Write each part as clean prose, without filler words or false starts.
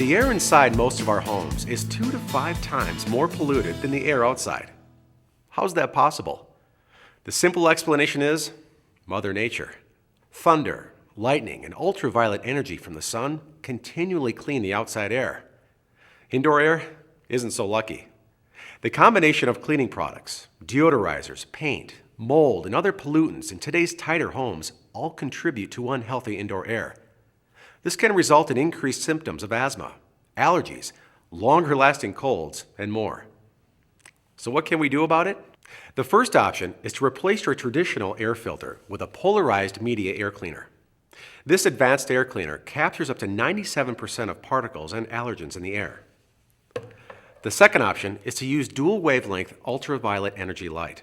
The air inside most of our homes is 2 to 5 times more polluted than the air outside. How's that possible? The simple explanation is Mother Nature. Thunder, lightning, and ultraviolet energy from the sun continually clean the outside air. Indoor air isn't so lucky. The combination of cleaning products, deodorizers, paint, mold, and other pollutants in today's tighter homes all contribute to unhealthy indoor air. This can result in increased symptoms of asthma, allergies, longer-lasting colds, and more. So what can we do about it? The first option is to replace your traditional air filter with a polarized media air cleaner. This advanced air cleaner captures up to 97% of particles and allergens in the air. The second option is to use dual wavelength ultraviolet energy light.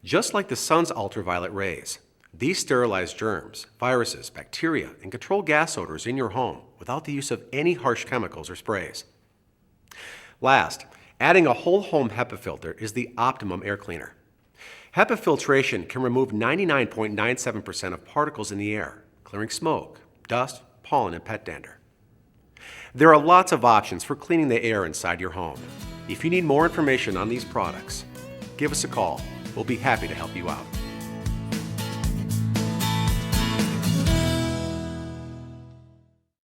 Just like the sun's ultraviolet rays, these sterilize germs, viruses, bacteria, and control gas odors in your home without the use of any harsh chemicals or sprays. Last, adding a whole home HEPA filter is the optimum air cleaner. HEPA filtration can remove 99.97% of particles in the air, clearing smoke, dust, pollen, and pet dander. There are lots of options for cleaning the air inside your home. If you need more information on these products, give us a call. We'll be happy to help you out.